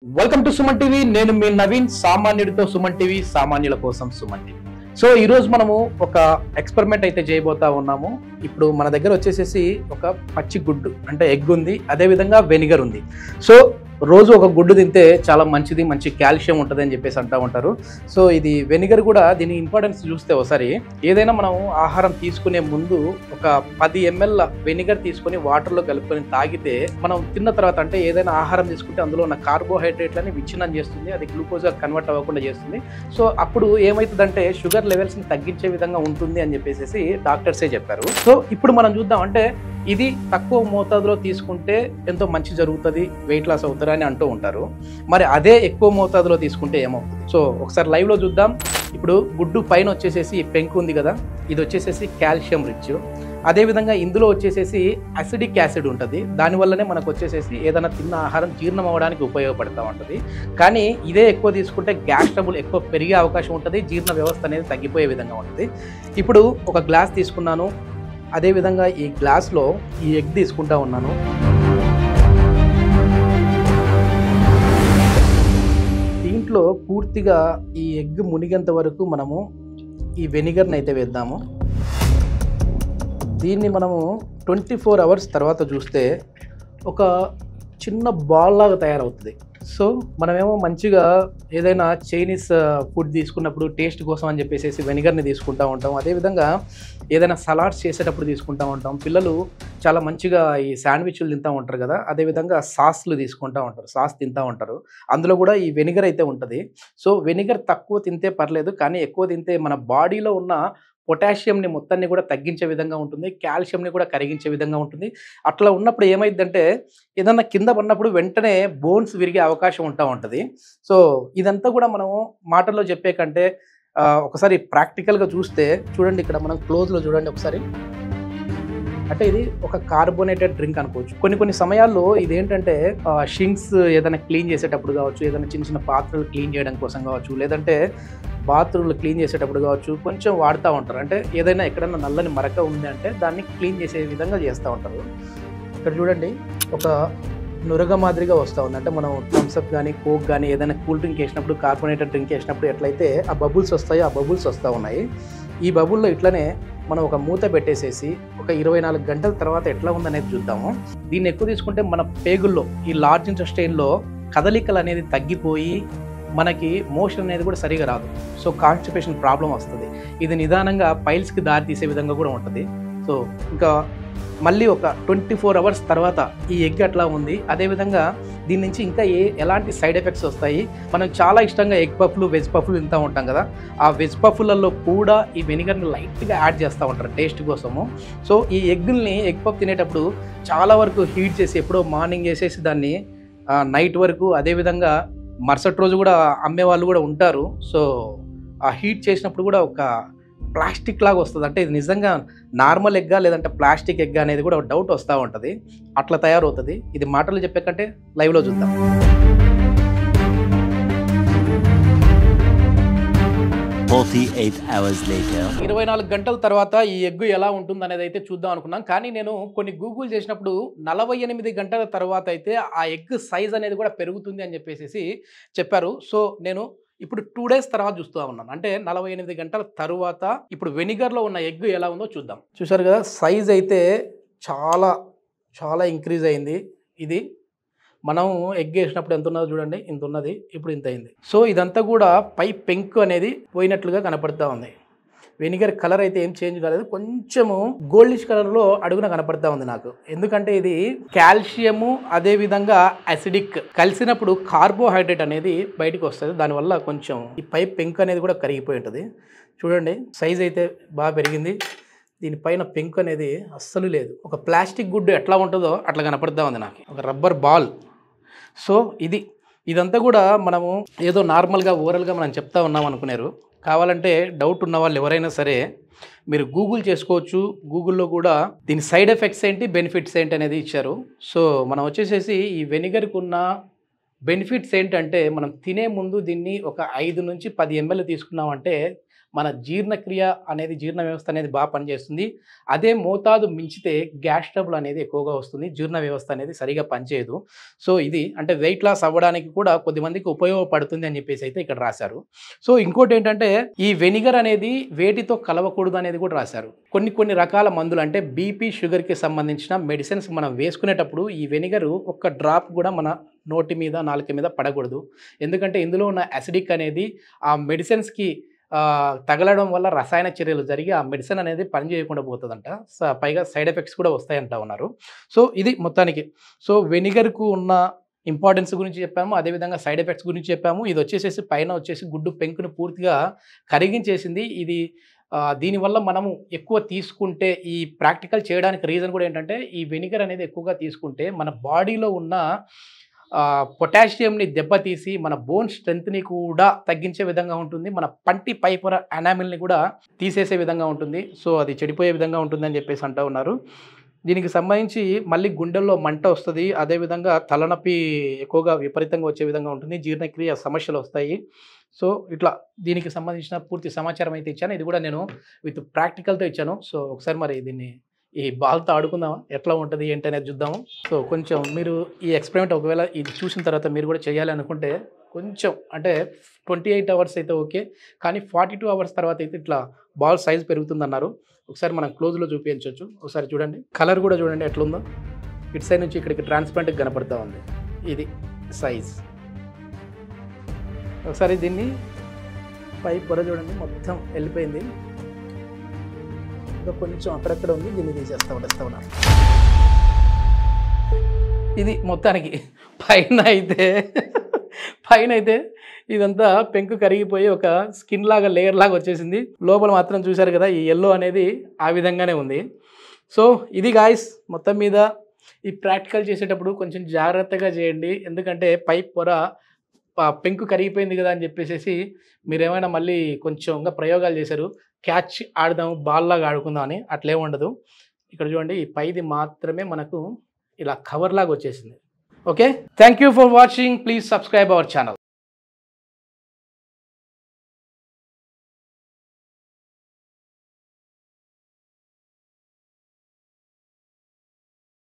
Welcome to Suman TV. నేను మీ Naveen. సామాన్యుడితో Suman TV, సామాన్యుల కోసం సుమన్ టీవీ. సో ఈ రోజు మనము ఒక ఎక్స్పెరిమెంట్ అయితే చేయబోతా ఉన్నాము. ఇప్పుడు మన దగ్గర వచ్చేసేసి ఒక పచ్చి గుడ్డు అంటే ఎగ్ ఉంది, అదే విధంగా వెనిగర్ ఉంది. సో రోజు ఒక గుడ్డు తింటే చాలా మంచిది, మంచి కాల్షియం ఉంటుంది అని చెప్పేసి అంటూ ఉంటారు. సో ఇది వెనిగర్ కూడా, దీని ఇంపార్టెన్స్ చూస్తే ఒకసారి ఏదైనా మనం ఆహారం తీసుకునే ముందు ఒక 10 ml వెనిగర్ తీసుకొని వాటర్లో కలుపుకొని తాగితే మనం తిన్న తర్వాత అంటే ఏదైనా ఆహారం తీసుకుంటే అందులో ఉన్న కార్బోహైడ్రేట్లని విచ్ఛిన్నం చేస్తుంది, అది గ్లూకోజ్గా కన్వర్ట్ అవ్వకుండా చేస్తుంది. సో అప్పుడు ఏమవుతుందంటే షుగర్ లెవెల్స్ని తగ్గించే విధంగా ఉంటుంది అని చెప్పేసి డాక్టర్సే చెప్పారు. సో ఇప్పుడు మనం చూద్దాం, అంటే ఇది తక్కువ మోతాదులో తీసుకుంటే ఎంతో మంచి జరుగుతుంది, వెయిట్ లాస్ అవుతారు అని అంటూ ఉంటారు. మరి అదే ఎక్కువ మోతాదులో తీసుకుంటే ఏమవుతుంది? సో ఒకసారి లైవ్లో చూద్దాం. ఇప్పుడు గుడ్డు పైన వచ్చేసేసి పెంకు ఉంది కదా, ఇది వచ్చేసేసి కాల్షియం రిచ్. అదేవిధంగా ఇందులో వచ్చేసేసి అసిడిక్ యాసిడ్ ఉంటుంది, దానివల్లనే మనకు వచ్చేసేసి ఏదైనా తిన్న ఆహారం జీర్ణం అవ్వడానికి ఉపయోగపడుతూ ఉంటుంది. కానీ ఇదే ఎక్కువ తీసుకుంటే గ్యాస్ ట్రబుల్ ఎక్కువ పెరిగే అవకాశం ఉంటుంది, జీర్ణ వ్యవస్థ అనేది తగ్గిపోయే విధంగా ఉంటుంది. ఇప్పుడు ఒక గ్లాస్ తీసుకున్నాను, అదేవిధంగా ఈ గ్లాస్లో ఈ ఎగ్ తీసుకుంటా ఉన్నాను. దీంట్లో పూర్తిగా ఈ ఎగ్ మునిగేంత వరకు మనము ఈ వెనిగర్ని అయితే వేద్దాము. దీన్ని మనము 24 hours తర్వాత చూస్తే ఒక చిన్న బాల్ లాగా తయారవుతుంది. సో మనమేమో మంచిగా ఏదైనా చైనీస్ ఫుడ్ తీసుకున్నప్పుడు టేస్ట్ కోసం అని చెప్పేసి వెనిగర్ని తీసుకుంటూ ఉంటాం, అదేవిధంగా ఏదైనా సలాడ్స్ చేసేటప్పుడు తీసుకుంటూ ఉంటాం. పిల్లలు చాలా మంచిగా ఈ శాండ్విచ్లు తింటూ ఉంటారు కదా, అదేవిధంగా సాస్లు తీసుకుంటూ ఉంటారు, సాస్ తింటూ ఉంటారు, అందులో కూడా ఈ వెనిగర్ అయితే ఉంటుంది. సో వెనిగర్ తక్కువ తింటే పర్లేదు, కానీ ఎక్కువ తింటే మన బాడీలో ఉన్న పొటాషియంని మొత్తాన్ని కూడా తగ్గించే విధంగా ఉంటుంది, కాల్షియంని కూడా కరిగించే విధంగా ఉంటుంది. అట్లా ఉన్నప్పుడు ఏమైందంటే ఏదన్నా కింద పడినప్పుడు వెంటనే బోన్స్ విరిగే అవకాశం ఉంటుంది. సో ఇదంతా కూడా మనము మాటల్లో చెప్పే కంటే ఒకసారి ప్రాక్టికల్గా చూస్తే చూడండి, ఇక్కడ మనం క్లోజ్లో చూడండి ఒకసారి. అంటే ఇది ఒక కార్బోనేటెడ్ డ్రింక్ అనుకోవచ్చు. కొన్ని సమయాల్లో ఇదేంటంటే షింక్స్ ఏదైనా క్లీన్ చేసేటప్పుడు కావచ్చు, ఏదైనా చిన్న చిన్న పాత్రలు క్లీన్ చేయడం కోసం కావచ్చు, లేదంటే బాత్రూమ్లు క్లీన్ చేసేటప్పుడు కావచ్చు, కొంచెం వాడుతూ ఉంటారు. అంటే ఏదైనా ఎక్కడన్నా నల్లని మరక ఉంది అంటే దాన్ని క్లీన్ చేసే విధంగా చేస్తూ ఉంటారు. ఇక్కడ చూడండి, ఒక నురగ మాదిరిగా వస్తూ ఉంది. అంటే మనం థమ్స్అప్ కానీ కోక్ కానీ ఏదైనా కూల్ డ్రింక్ వేసినప్పుడు, కార్బోనేటెడ్ డ్రింక్ వేసినప్పుడు ఎట్లయితే ఆ బబుల్స్ వస్తాయో ఆ బబుల్స్ వస్తూ ఉన్నాయి. ఈ బబుల్లో ఇట్లనే మనం ఒక మూత పెట్టేసేసి ఒక 24 గంటల తర్వాత ఎట్లా ఉందనేది చూద్దాము. దీన్ని ఎక్కువ తీసుకుంటే మన పేగుల్లో ఈ లార్జ్ ఇంటెస్టైన్లో కదలికలు అనేది తగ్గిపోయి మనకి మోషన్ అనేది కూడా సరిగా రాదు. సో కాన్స్టిపేషన్ ప్రాబ్లం వస్తుంది. ఇది నిదానంగా పైల్స్కి దారి తీసే విధంగా కూడా ఉంటుంది. సో ఇంకా మళ్ళీ ఒక 24 hours తర్వాత ఈ ఎగ్ అట్లా ఉంది. అదేవిధంగా దీని నుంచి ఇంకా ఎలాంటి సైడ్ ఎఫెక్ట్స్ వస్తాయి? మనం చాలా ఇష్టంగా ఎగ్ పఫ్లు, వెజ్ పఫ్లు తింటూ ఉంటాం కదా, ఆ వెజ్ పఫ్లలో కూడా ఈ వెనిగర్ని లైట్గా యాడ్ చేస్తూ ఉంటారు టేస్ట్ కోసము. సో ఈ ఎగ్ని ఎగ్ పఫ్ తినేటప్పుడు చాలా వరకు హీట్ చేసి ఎప్పుడో మార్నింగ్ చేసేసి దాన్ని నైట్ వరకు, అదేవిధంగా మరుసటి రోజు కూడా అమ్మే వాళ్ళు కూడా ఉంటారు. సో ఆ హీట్ చేసినప్పుడు కూడా ఒక ప్లాస్టిక్ లాగా వస్తుంది. అంటే ఇది నిజంగా నార్మల్ ఎగ్గా లేదంటే ప్లాస్టిక్ ఎగ్గా అనేది కూడా డౌట్ వస్తూ ఉంటుంది. అట్లా తయారవుతుంది. ఇది మాటలు చెప్పే కంటే లైవ్లో చూద్దాం. 48 hours later. 24 గంటల తర్వాత ఈ ఎగ్ ఎలా ఉంటుంది అనేది అయితే చూద్దాం అనుకున్నాం. కానీ నేను కొన్ని గూగుల్ చేసినప్పుడు 48 గంటల తర్వాత అయితే ఆ ఎగ్ సైజ్ అనేది కూడా పెరుగుతుంది అని చెప్పేసి చెప్పారు. సో నేను ఇప్పుడు 2 days తర్వాత చూస్తూ ఉన్నాను. అంటే 48 గంటల తరువాత ఇప్పుడు వెనిగర్లో ఉన్న ఎగ్ ఎలా ఉందో చూద్దాం. చూసారు కదా, సైజ్ అయితే చాలా చాలా ఇంక్రీజ్ అయింది. ఇది మనం ఎగ్ వేసినప్పుడు ఎంత ఉన్నదో చూడండి, ఇంత ఉన్నది, ఇప్పుడు ఇంత అయింది. సో ఇదంతా కూడా పై పెంకు అనేది పోయినట్లుగా కనపడతా ఉంది. వెనిగర్ కలర్ అయితే ఏం చేంజ్ కాలేదు, కొంచెము గోల్డిష్ కలర్లో అడుగున కనపడతా ఉంది నాకు. ఎందుకంటే ఇది కాల్షియము అదేవిధంగా అసిడిక్ కలిసినప్పుడు కార్బోహైడ్రేట్ అనేది బయటకు వస్తుంది, దానివల్ల కొంచెం ఈ పై పెంకు అనేది కూడా కరిగిపోయి ఉంటుంది. చూడండి, సైజ్ అయితే బాగా పెరిగింది. దీనిపైన పెంకు అనేది అస్సలు లేదు. ఒక ప్లాస్టిక్ గుడ్డు ఎట్లా ఉంటుందో అట్లా కనపడతా ఉంది నాకు, ఒక రబ్బర్ బాల్. సో ఇదంతా కూడా మనము ఏదో నార్మల్గా ఓరల్గా మనం చెప్తా ఉన్నాం అనుకున్నారు. కావాలంటే డౌట్ ఉన్న వాళ్ళు ఎవరైనా సరే మీరు గూగుల్ చేసుకోవచ్చు. గూగుల్లో కూడా దీని సైడ్ ఎఫెక్ట్స్ ఏంటి, బెనిఫిట్స్ ఏంటి అనేది ఇచ్చారు. సో మనం వచ్చేసేసి ఈ వెనిగర్కి ఉన్న బెనిఫిట్స్ ఏంటంటే, మనం తినే ముందు దీన్ని ఒక 5 నుంచి 10 ml తీసుకున్నామంటే మన జీర్ణక్రియ అనేది జీర్ణ వ్యవస్థ అనేది బాగా పనిచేస్తుంది. అదే మోతాదు మించితే గ్యాస్ ట్రబుల్ అనేది ఎక్కువగా వస్తుంది, జీర్ణ వ్యవస్థ అనేది సరిగా పనిచేయదు. సో ఇది అంటే వెయిట్ లాస్ అవ్వడానికి కూడా కొద్దిమందికి ఉపయోగపడుతుంది అని చెప్పేసి అయితే ఇక్కడ రాశారు. సో ఇంకోటి ఏంటంటే ఈ వెనిగర్ అనేది వేటితో కలవకూడదు అనేది కూడా రాశారు. కొన్ని రకాల మందులు అంటే బీపీ షుగర్కి సంబంధించిన మెడిసిన్స్ మనం వేసుకునేటప్పుడు ఈ వెనిగర్ ఒక్క డ్రాప్ కూడా మన నోటి మీద నాలుక మీద పడకూడదు. ఎందుకంటే ఇందులో ఉన్న యాసిడిక్ అనేది ఆ మెడిసిన్స్కి తగలడం వల్ల రసాయన చర్యలు జరిగి ఆ మెడిసిన్ అనేది పనిచేయకుండా పోతుందంట. పైగా సైడ్ ఎఫెక్ట్స్ కూడా వస్తాయంట ఉన్నారు. సో ఇది మొత్తానికి సో వెనిగర్కు ఉన్న ఇంపార్టెన్స్ గురించి చెప్పాము, అదేవిధంగా సైడ్ ఎఫెక్ట్స్ గురించి చెప్పాము. ఇది వచ్చేసేసి పైన వచ్చేసి గుడ్డు పెంకును పూర్తిగా కరిగించేసింది. ఇది దీనివల్ల మనము ఎక్కువ తీసుకుంటే ఈ ప్రాక్టికల్ చేయడానికి రీజన్ కూడా ఏంటంటే ఈ వెనిగర్ అనేది ఎక్కువగా తీసుకుంటే మన బాడీలో ఉన్న పొటాషియంని దెబ్బతీసి మన బోన్ స్ట్రెంత్ని కూడా తగ్గించే విధంగా ఉంటుంది, మన పంటి పైపొర ఎనామిల్ని కూడా తీసేసే విధంగా ఉంటుంది. సో అది చెడిపోయే విధంగా ఉంటుంది అని చెప్పేసి అంటూ ఉన్నారు. దీనికి సంబంధించి మళ్ళీ గుండెల్లో మంట వస్తుంది, అదేవిధంగా తలనొప్పి ఎక్కువగా విపరీతంగా వచ్చే విధంగా ఉంటుంది, జీర్ణక్రియ సమస్యలు వస్తాయి. సో ఇట్లా దీనికి సంబంధించిన పూర్తి సమాచారం అయితే ఇచ్చాను. ఇది కూడా నేను విత్ ప్రాక్టికల్తో ఇచ్చాను. సో ఒకసారి మరి దీన్ని ఈ బాల్తో ఆడుకుందామా, ఎట్లా ఉంటుంది ఏంటి అనేది చూద్దాము. సో కొంచెం మీరు ఈ ఎక్స్పెరిమెంట్ ఒకవేళ ఇది చూసిన తర్వాత మీరు కూడా చేయాలి అనుకుంటే కొంచెం అంటే 28 అవర్స్ అయితే ఓకే, కానీ 42 అవర్స్ తర్వాత అయితే ఇట్లా బాల్ సైజ్ పెరుగుతుందన్నారు. ఒకసారి మనం క్లోజ్లో చూపించవచ్చు. ఒకసారి చూడండి, కలర్ కూడా చూడండి ఎట్లుందో. ఇటు సైడ్ నుంచి ఇక్కడికి ట్రాన్స్పరెంట్గా కనపడుతూ ఉంది. ఇది సైజ్. ఒకసారి దీన్ని పై పొర చూడండి, మొత్తం వెళ్ళిపోయింది. ఇంకా కొంచెం అక్కడక్కడ ఉంది, దీన్ని తీసేస్తా ఉన్నారు. ఇది మొత్తానికి పైన అయితే ఇదంతా పెంకు కరిగిపోయి ఒక స్కిన్ లాగా లేయర్ లాగా వచ్చేసింది. లోపల మాత్రం చూశారు కదా ఈ ఎల్లో అనేది ఆ విధంగానే ఉంది. సో ఇది గాయ్స్, మొత్తం మీద ఈ ప్రాక్టికల్ చేసేటప్పుడు కొంచెం జాగ్రత్తగా చేయండి. ఎందుకంటే పై పొర పెంకు కరిగిపోయింది కదా అని చెప్పేసి మీరేమైనా మళ్ళీ కొంచెంగా ప్రయోగాలు చేశారు, క్యాచ్ ఆడదాం బాల్ లాగా ఆడుకుందాం అని, అట్లే ఉండదు. ఇక్కడ చూడండి ఈ పైది మాత్రమే మనకు ఇలా కవర్ లాగా వచ్చేసింది. Okay, thank you for watching. Please subscribe our channel.